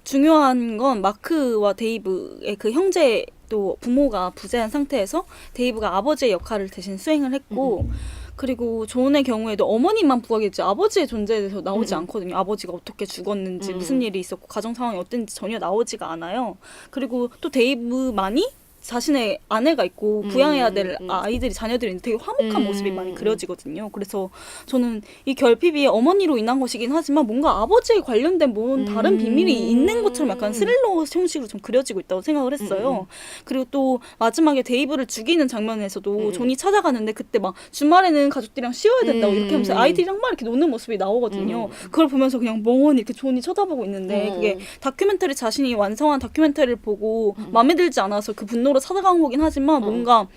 중요한 건 마크와 데이브의 그 형제도 부모가 부재한 상태에서 데이브가 아버지의 역할을 대신 수행을 했고 그리고 존의 경우에도 어머니만 부각했지 아버지의 존재에 대해서 나오지 않거든요. 아버지가 어떻게 죽었는지 무슨 일이 있었고 가정 상황이 어땠는지 전혀 나오지가 않아요. 그리고 또 데이브만이 자신의 아내가 있고 부양해야 될 아이들이 자녀들이 있는데 되게 화목한 모습이 많이 그려지거든요. 그래서 저는 이 결핍이 어머니로 인한 것이긴 하지만 뭔가 아버지에 관련된 뭔 다른 비밀이 있는 것처럼 약간 스릴러 형식으로 좀 그려지고 있다고 생각을 했어요. 그리고 또 마지막에 데이브를 죽이는 장면에서도 존이 찾아가는데 그때 막 주말에는 가족들이랑 쉬어야 된다고 이렇게 하면서 아이들이랑 막 이렇게 노는 모습이 나오거든요. 그걸 보면서 그냥 멍하니 이렇게 존이 쳐다보고 있는데 그게 다큐멘터리 자신이 완성한 다큐멘터리를 보고 마음에 들지 않아서 그 분노로 찾아간 거긴 하지만 뭔가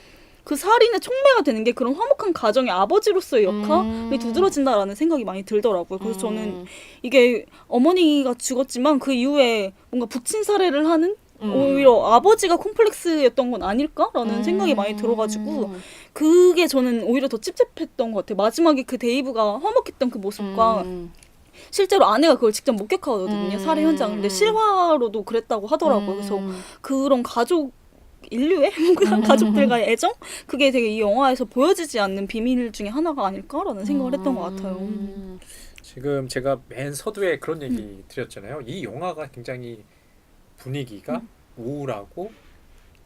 그 살인의 촉매가 되는 게 그런 화목한 가정의 아버지로서의 역할이 두드러진다라는 생각이 많이 들더라고요. 그래서 저는 이게 어머니가 죽었지만 그 이후에 뭔가 북친 살해를 하는 오히려 아버지가 콤플렉스였던 건 아닐까라는 생각이 많이 들어가지고 그게 저는 오히려 더 찝찝했던 것 같아요. 마지막에 그 데이브가 화목했던 그 모습과 실제로 아내가 그걸 직접 목격하거든요. 살해 현장을. 근데 실화로도 그랬다고 하더라고요. 그래서 그런 가족 인류의 가족들과의 애정? 그게 되게 이 영화에서 보여지지 않는 비밀 중에 하나가 아닐까라는 생각을 했던 것 같아요. 지금 제가 맨 서두에 그런 얘기 드렸잖아요. 이 영화가 굉장히 분위기가 우울하고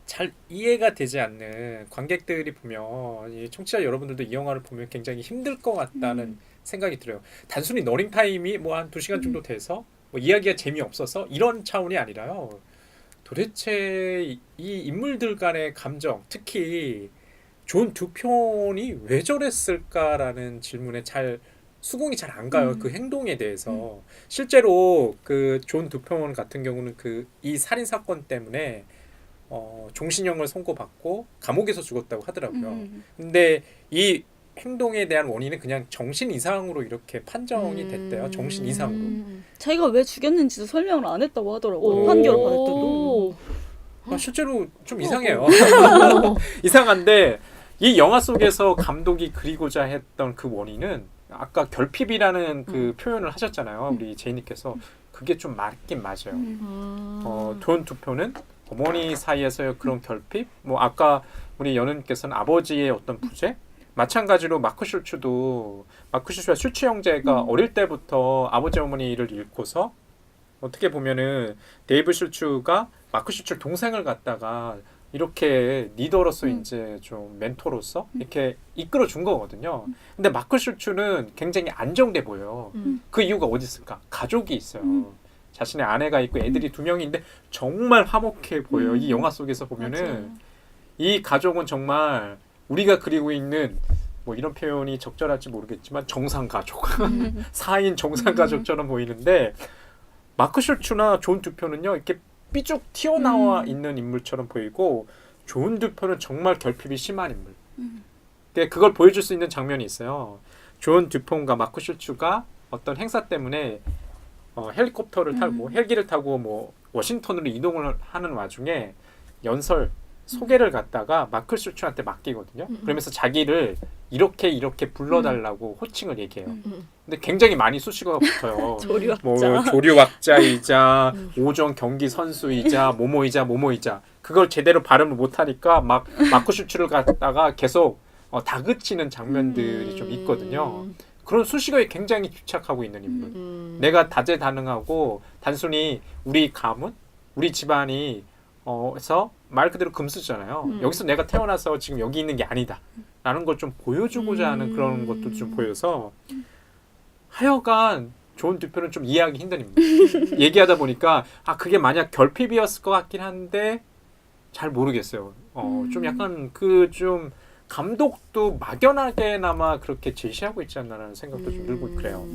잘 이해가 되지 않는 관객들이 보면 이 청취자 여러분들도 이 영화를 보면 굉장히 힘들 것 같다는 생각이 들어요. 단순히 러닝타임이 뭐 한 2시간 정도 돼서 뭐 이야기가 재미없어서 이런 차원이 아니라요. 도대체 이 인물들 간의 감정, 특히 존 두편이 왜 저랬을까라는 질문에 수긍이 잘 안 가요. 그 행동에 대해서. 실제로 그 존 두편 같은 경우는 이 살인 사건 때문에 종신형을 선고받고 감옥에서 죽었다고 하더라고요. 근데 이 행동에 대한 원인은 그냥 정신 이상으로 이렇게 판정이 됐대요. 정신 이상으로. 자기가 왜 죽였는지도 설명을 안 했다고 하더라고요. 판결을 받을 때도. 실제로 좀 이상해요. 이상한데 이 영화 속에서 감독이 그리고자 했던 그 원인은 아까 결핍이라는 그 표현을 하셨잖아요. 우리 제이님께서. 그게 좀 맞긴 맞아요. 존 두표는 어머니 사이에서의 그런 결핍, 뭐 아까 우리 연우님께서는 아버지의 어떤 부재, 마찬가지로 마크 슐츠와 슐츠 형제가 어릴 때부터 아버지 어머니를 잃고서 어떻게 보면은 데이브 슐츠가 마크 슐츠 동생을 갖다가 이렇게 리더로서 이제 좀 멘토로서 이렇게 이끌어 준 거거든요. 근데 마크 슐츠는 굉장히 안정돼 보여요. 그 이유가 어디 있을까? 가족이 있어요. 자신의 아내가 있고 애들이 2명인데 정말 화목해 보여요. 이 영화 속에서 보면은 맞아요. 이 가족은 정말 우리가 그리고 있는 뭐 이런 표현이 적절할지 모르겠지만 정상가족, 4인 정상가족처럼 보이는데 마크 슐츠나 존 두표는요 이렇게 삐쭉 튀어나와 있는 인물처럼 보이고 존 두표는 정말 결핍이 심한 인물. 그걸 보여줄 수 있는 장면이 있어요. 존 두표가 마크 슐츠가 어떤 행사 때문에 헬리콥터를 타고 헬기를 타고 뭐 워싱턴으로 이동을 하는 와중에 소개를 갖다가 마크 슐츠한테 맡기거든요. 그러면서 자기를 이렇게 불러달라고 호칭을 얘기해요. 근데 굉장히 많이 수식어가 붙어요. 조류학자. 뭐 조류학자이자 오전 경기 선수이자 모모이자 그걸 제대로 발음을 못하니까 막 마크 슐츠를 갖다가 계속 다그치는 장면들이 좀 있거든요. 그런 수식어에 굉장히 집착하고 있는 인물. 내가 다재다능하고 단순히 우리 가문, 우리 집안이 해서 말 그대로 금수잖아요. 여기서 내가 태어나서 지금 여기 있는 게 아니다. 라는 걸 좀 보여주고자 하는 그런 것도 좀 보여서 하여간 존 두표는 좀 이해하기 힘든 인물. 얘기하다 보니까 그게 만약 결핍이었을 것 같긴 한데 잘 모르겠어요. 좀 약간 좀 감독도 막연하게나마 그렇게 제시하고 있지 않나라는 생각도 좀 들고 그래요.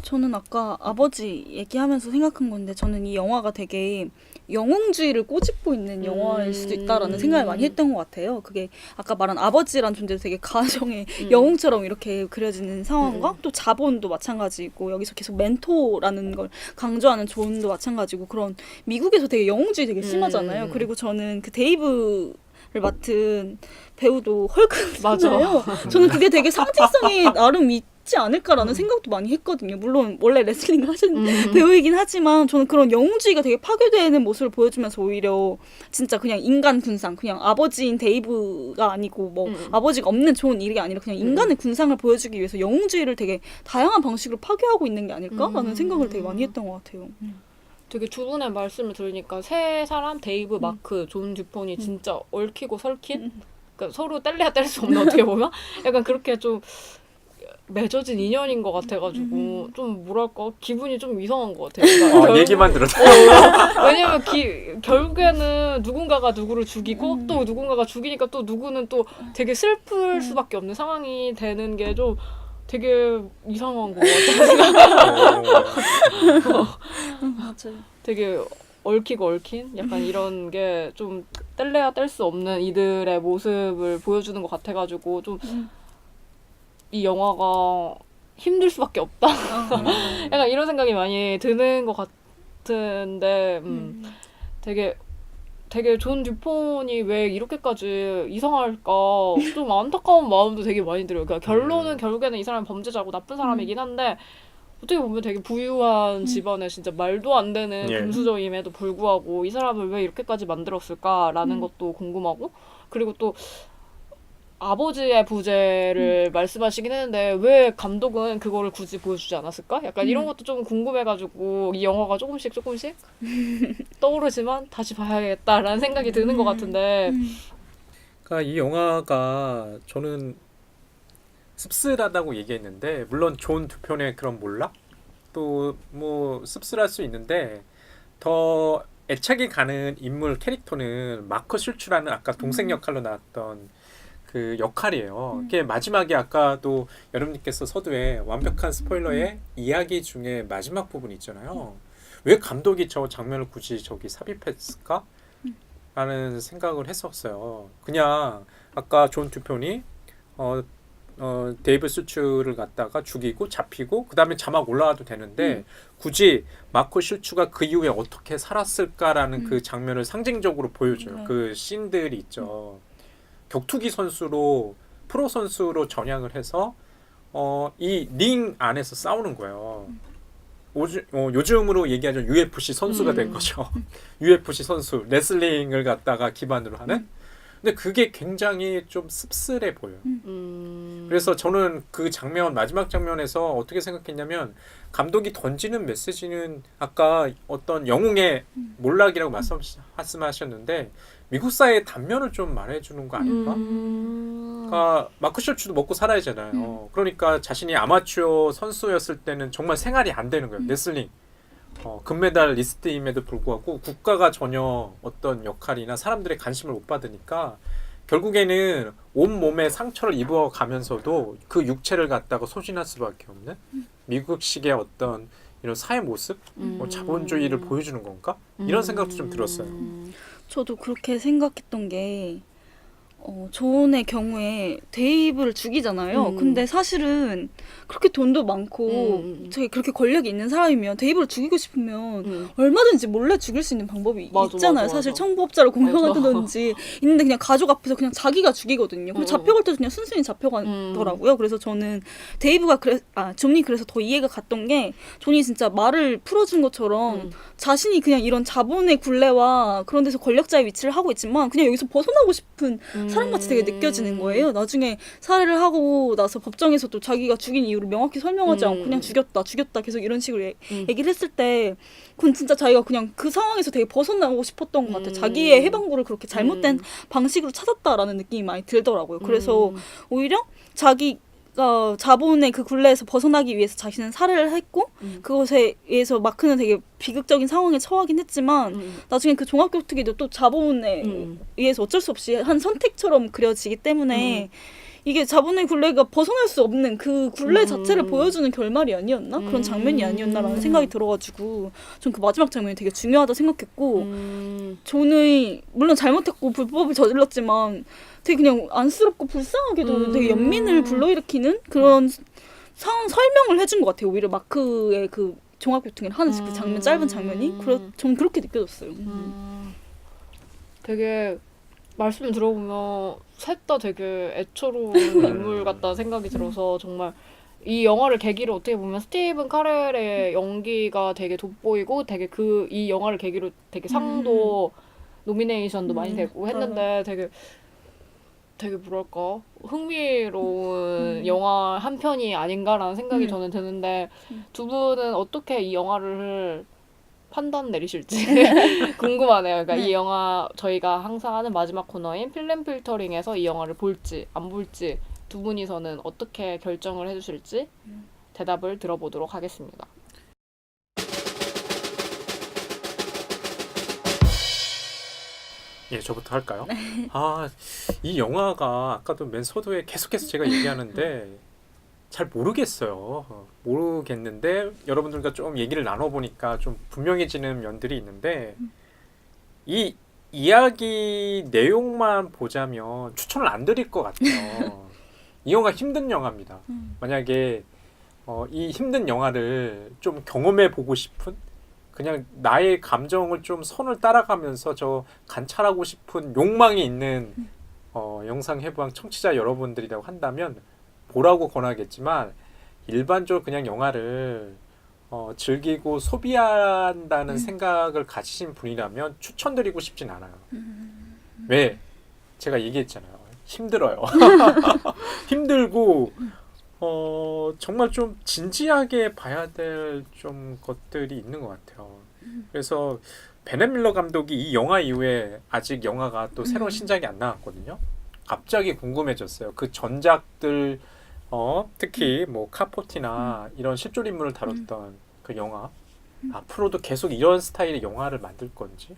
저는 아까 아버지 얘기하면서 생각한 건데 저는 이 영화가 되게 영웅주의를 꼬집고 있는 영화일 수도 있다라는 생각을 많이 했던 것 같아요. 그게 아까 말한 아버지란 존재도 되게 가정의 영웅처럼 이렇게 그려지는 상황과 또 자본도 마찬가지고 여기서 계속 멘토라는 걸 강조하는 존도 마찬가지고 그런 미국에서 되게 영웅주의 되게 심하잖아요. 그리고 저는 그 데이브를 맡은 배우도 헐크잖아요. 저는 그게 되게 상징성이 나름 있지 않을까라는 생각도 많이 했거든요. 물론 원래 레슬링 하신 배우이긴 하지만 저는 그런 영웅주의가 되게 파괴되는 모습을 보여주면서 오히려 진짜 그냥 인간 군상, 그냥 아버지인 데이브가 아니고 뭐 아버지가 없는 좋은 일이 아니라 그냥 인간의 군상을 보여주기 위해서 영웅주의를 되게 다양한 방식으로 파괴하고 있는 게 아닐까라는 생각을 되게 많이 했던 것 같아요. 되게 두 분의 말씀을 들으니까 세 사람 데이브, 마크, 존 듀폰이 진짜 얽히고 설킨 그러니까 서로 뗄래야 뗄 수 없는 어떻게 보면 약간 그렇게 좀 맺어진 인연인 것 같아가지고 좀 뭐랄까 기분이 좀 이상한 것 같아요. 그러니까 얘기만 들어도 왜냐면 결국에는 누군가가 누구를 죽이고 또 누군가가 죽이니까 또 누구는 또 되게 슬플 수밖에 없는 상황이 되는 게 좀 되게 이상한 것 같아요. 맞아요. 되게 얽히고 얽힌 약간 이런 게 좀 뗄래야 뗄 수 없는 이들의 모습을 보여주는 것 같아가지고 좀 이 영화가 힘들 수밖에 없다. 약간 이런 생각이 많이 드는 것 같은데 되게 존 듀폰이 왜 이렇게까지 이상할까 좀 안타까운 마음도 되게 많이 들어요. 그러니까 결론은 결국에는 이 사람은 범죄자고 나쁜 사람이긴 한데 어떻게 보면 되게 부유한 집안에 진짜 말도 안 되는 금수저임에도 불구하고 이 사람을 왜 이렇게까지 만들었을까라는 것도 궁금하고 그리고 또 아버지의 부재를 말씀하시긴 했는데 왜 감독은 그거를 굳이 보여주지 않았을까? 약간 이런 것도 좀 궁금해가지고 이 영화가 조금씩 떠오르지만 다시 봐야겠다라는 생각이 드는 것 같은데 그러니까 이 영화가 저는 씁쓸하다고 얘기했는데 물론 존 듀폰의 그런 몰락 또 뭐 씁쓸할 수 있는데 더 애착이 가는 인물 캐릭터는 마크 슐츠라는 아까 동생 역할로 나왔던 그 역할이에요. 그게 마지막에 아까도 여러분께서 서두에 완벽한 스포일러의 이야기 중에 마지막 부분 있잖아요. 왜 감독이 저 장면을 굳이 저기 삽입했을까? 라는 생각을 했었어요. 그냥 아까 존 듀폰이 데이브 슐츠를 갖다가 죽이고 잡히고 그 다음에 자막 올라와도 되는데 굳이 마크 슐츠가 그 이후에 어떻게 살았을까라는 그 장면을 상징적으로 보여줘요. 그 씬들이 있죠. 격투기 선수로 프로 선수로 전향을 해서 이 링 안에서 싸우는 거예요. 요즘으로 얘기하자면 UFC 선수가 된 거죠. UFC 선수 레슬링을 갖다가 기반으로 하는. 근데 그게 굉장히 좀 씁쓸해 보여요. 그래서 저는 그 장면 마지막 장면에서 어떻게 생각했냐면 감독이 던지는 메시지는 아까 어떤 영웅의 몰락이라고 말씀하셨는데 미국 사회의 단면을 좀 말해주는 거 아닐까? 그러니까 마크 슐츠도 먹고 살아야잖아요. 그러니까 자신이 아마추어 선수였을 때는 정말 생활이 안 되는 거예요. 레슬링. 금메달 리스트임에도 불구하고 국가가 전혀 어떤 역할이나 사람들의 관심을 못 받으니까 결국에는 온몸에 상처를 입어가면서도 그 육체를 갖다가 소진할 수밖에 없는 미국식의 어떤 이런 사회 모습? 자본주의를 보여주는 건가? 이런 생각도 좀 들었어요. 저도 그렇게 생각했던 게 존의 경우에 데이브를 죽이잖아요. 근데 사실은 그렇게 돈도 많고 되게 그렇게 권력이 있는 사람이면 데이브를 죽이고 싶으면 얼마든지 몰래 죽일 수 있는 방법이 있잖아요. 사실 청부업자를 공격하든지 있는데 그냥 가족 앞에서 그냥 자기가 죽이거든요. 그리고 잡혀갈 때도 그냥 순순히 잡혀가더라고요. 그래서 저는 존이 그래서 더 이해가 갔던 게 존이 진짜 말을 풀어준 것처럼 자신이 그냥 이런 자본의 굴레와 그런 데서 권력자의 위치를 하고 있지만 그냥 여기서 벗어나고 싶은 사람같이 되게 느껴지는 거예요. 나중에 살해를 하고 나서 법정에서도 자기가 죽인 이유를 명확히 설명하지 않고 그냥 죽였다 계속 이런 식으로 얘기를 했을 때 그건 진짜 자기가 그냥 그 상황에서 되게 벗어나고 싶었던 것 같아요. 자기의 해방구를 그렇게 잘못된 방식으로 찾았다라는 느낌이 많이 들더라고요. 그래서 오히려 자기가 자본의 그 굴레에서 벗어나기 위해서 자신은 살해를 했고 그것에 의해서 마크는 되게 비극적인 상황에 처하긴 했지만 나중에 그 종합격투기도 또 자본에 의해서 어쩔 수 없이 한 선택처럼 그려지기 때문에 이게 자본의 굴레가 벗어날 수 없는 그 굴레 자체를 보여주는 결말이 아니었나? 그런 장면이 아니었나라는 생각이 들어가지고 전 그 마지막 장면이 되게 중요하다 생각했고 존이 물론 잘못했고 불법을 저질렀지만 되게 그냥 안쓰럽고 불쌍하게도 되게 연민을 불러일으키는 그런 설명을 해준 것 같아요. 오히려 마크의 그 종합교통을 하는 그 장면, 짧은 장면이 전 그렇게 느껴졌어요. 되게 말씀 들어보면 셋 다 되게 애처로운 인물 같다는 생각이 들어서 정말 이 영화를 계기로 어떻게 보면 스티븐 카렐의 연기가 되게 돋보이고 되게 이 영화를 계기로 되게 상도 노미네이션도 많이 되고 했는데 되게 뭐랄까 흥미로운 영화 한 편이 아닌가라는 생각이 저는 드는데 두 분은 어떻게 이 영화를 판단 내리실지 궁금하네요. 그러니까 이 영화 저희가 항상 하는 마지막 코너인 필름 필터링에서 이 영화를 볼지 안 볼지 두 분이서는 어떻게 결정을 해주실지 대답을 들어보도록 하겠습니다. 예, 저부터 할까요? 이 영화가 아까도 맨 서두에 계속해서 제가 얘기하는데 잘 모르겠어요. 모르겠는데 여러분들과 좀 얘기를 나눠보니까 좀 분명해지는 면들이 있는데 이 이야기 내용만 보자면 추천을 안 드릴 것 같아요. 이 영화 힘든 영화입니다. 만약에 이 힘든 영화를 좀 경험해 보고 싶은 그냥 나의 감정을 좀 선을 따라가면서 저 관찰하고 싶은 욕망이 있는 영상 해부왕 청취자 여러분들이라고 한다면 보라고 권하겠지만 일반적으로 그냥 영화를 즐기고 소비한다는 생각을 가지신 분이라면 추천드리고 싶진 않아요. 왜? 제가 얘기했잖아요. 힘들어요. 힘들고 정말 좀 진지하게 봐야 될 좀 것들이 있는 것 같아요. 그래서 베넷 밀러 감독이 이 영화 이후에 아직 영화가 또 새로운 신작이 안 나왔거든요. 갑자기 궁금해졌어요. 그 전작들 특히 뭐 카포티나 이런 실존 인물을 다뤘던 그 영화 앞으로도 계속 이런 스타일의 영화를 만들 건지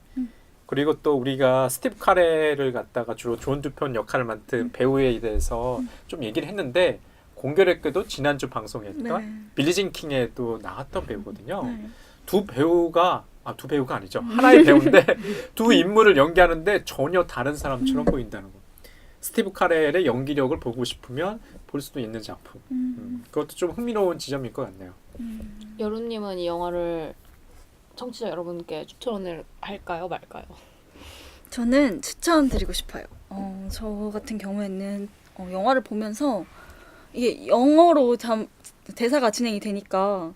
그리고 또 우리가 스티브 카렐을 갖다가 주로 존 두편 역할을 맡은 배우에 대해서 좀 얘기를 했는데 공교롭게도 지난주 방송했던 빌리 진 킹에도 나왔던 배우거든요. 두 배우가 아니죠. 하나의 배우인데 두 인물을 연기하는데 전혀 다른 사람처럼 보인다는 거. 스티브 카렐의 연기력을 보고 싶으면 볼 수도 있는 작품. 그것도 좀 흥미로운 지점일 것 같네요. 여루님은 이 영화를 청취자 여러분께 추천을 할까요, 말까요? 저는 추천드리고 싶어요. 저 같은 경우에는 영화를 보면서 이게 영어로 대사가 진행이 되니까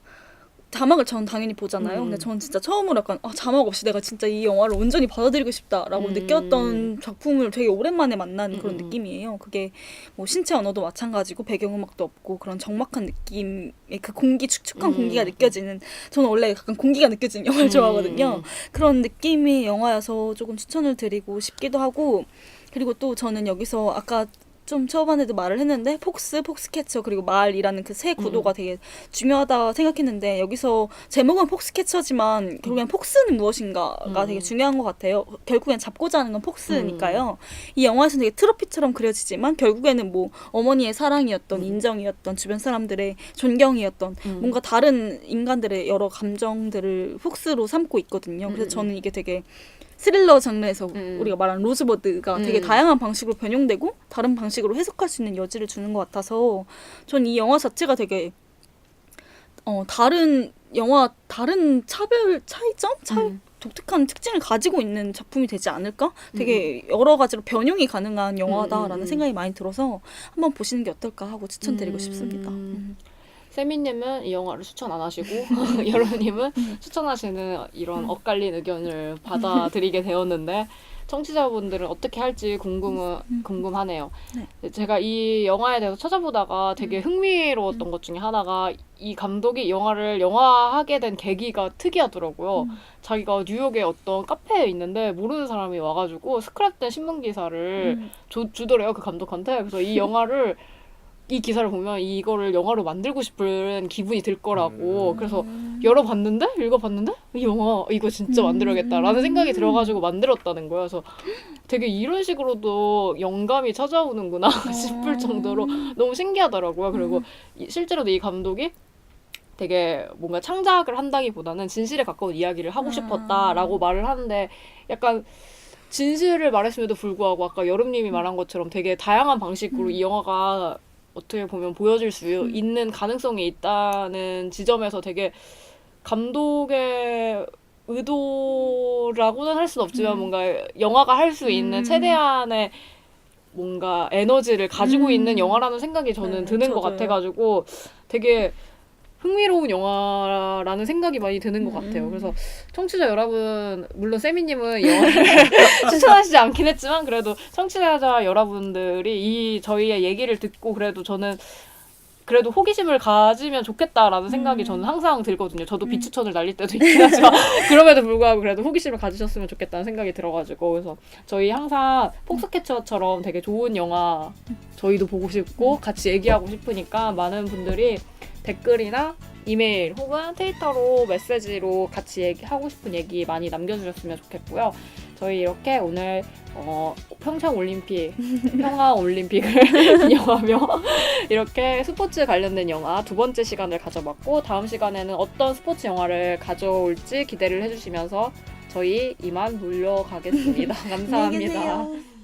자막을 전 당연히 보잖아요. 근데 전 진짜 처음으로 약간 자막 없이 내가 진짜 이 영화를 온전히 받아들이고 싶다라고 느꼈던 작품을 되게 오랜만에 만난 그런 느낌이에요. 그게 뭐 신체 언어도 마찬가지고 배경음악도 없고 그런 적막한 느낌의 그 공기, 축축한 공기가 느껴지는, 저는 원래 약간 공기가 느껴지는 영화를 좋아하거든요. 그런 느낌의 영화여서 조금 추천을 드리고 싶기도 하고, 그리고 또 저는 여기서 아까 좀 초반에도 말을 했는데 폭스캐쳐 그리고 말이라는 그 세 구도가 되게 중요하다 생각했는데, 여기서 제목은 폭스캐쳐지만 결국엔 폭스는 무엇인가가 되게 중요한 것 같아요. 결국엔 잡고자 하는 건 폭스니까요. 이 영화에서는 되게 트로피처럼 그려지지만 결국에는 뭐 어머니의 사랑이었던 인정이었던 주변 사람들의 존경이었던 뭔가 다른 인간들의 여러 감정들을 폭스로 삼고 있거든요. 그래서 저는 이게 되게 스릴러 장르에서 우리가 말하는 로즈버드가 되게 다양한 방식으로 변형되고 다른 방식으로 해석할 수 있는 여지를 주는 것 같아서 전 이 영화 자체가 되게 다른 차이점? 독특한 특징을 가지고 있는 작품이 되지 않을까? 되게 여러 가지로 변형이 가능한 영화다라는 생각이 많이 들어서 한번 보시는 게 어떨까 하고 추천드리고 싶습니다. 세미님은 이 영화를 추천 안 하시고 여러님은 추천하시는 이런 엇갈린 의견을 받아들이게 되었는데 청취자분들은 어떻게 할지 궁금하네요. 네. 제가 이 영화에 대해서 찾아보다가 되게 흥미로웠던 것 중에 하나가 이 감독이 영화를 영화하게 된 계기가 특이하더라고요. 자기가 뉴욕에 어떤 카페에 있는데 모르는 사람이 와가지고 스크랩된 신문기사를 주더래요, 그 감독한테. 그래서 이 기사를 보면 이거를 영화로 만들고 싶은 기분이 들 거라고. 그래서 읽어봤는데 이 영화 이거 진짜 만들어야겠다라는 생각이 들어가지고 만들었다는 거예요. 그래서 되게 이런 식으로도 영감이 찾아오는구나 싶을 정도로 너무 신기하더라고요. 그리고 실제로도 이 감독이 되게 뭔가 창작을 한다기보다는 진실에 가까운 이야기를 하고 싶었다라고 말을 하는데, 약간 진실을 말했음에도 불구하고 아까 여름님이 말한 것처럼 되게 다양한 방식으로 이 영화가 어떻게 보면 보여질 수 있는 가능성이 있다는 지점에서 되게 감독의 의도라고는 할 수는 없지만 뭔가 영화가 할 수 있는 최대한의 뭔가 에너지를 가지고 있는 영화라는 생각이 저는 드는 것 같아가지고 되게 흥미로운 영화라는 생각이 많이 드는 것 같아요. 그래서 청취자 여러분, 물론 세미님은 영화를 추천하시지 않긴 했지만 그래도 청취자 여러분들이 이 저희의 얘기를 듣고 그래도 저는 그래도 호기심을 가지면 좋겠다라는 생각이 저는 항상 들거든요. 저도 비추천을 날릴 때도 있긴 하지만 그럼에도 불구하고 그래도 호기심을 가지셨으면 좋겠다는 생각이 들어가지고 그래서 저희 항상 폭스캐쳐처럼 되게 좋은 영화 저희도 보고 싶고 같이 얘기하고 싶으니까 많은 분들이 댓글이나 이메일 혹은 트위터로 메시지로 같이 하고 싶은 얘기 많이 남겨주셨으면 좋겠고요. 저희 이렇게 오늘 평창올림픽, 평화올림픽을 기념하며 이렇게 스포츠 관련된 영화 두 번째 시간을 가져봤고 다음 시간에는 어떤 스포츠 영화를 가져올지 기대를 해주시면서 저희 이만 물러가겠습니다. 감사합니다. 안녕히 계세요.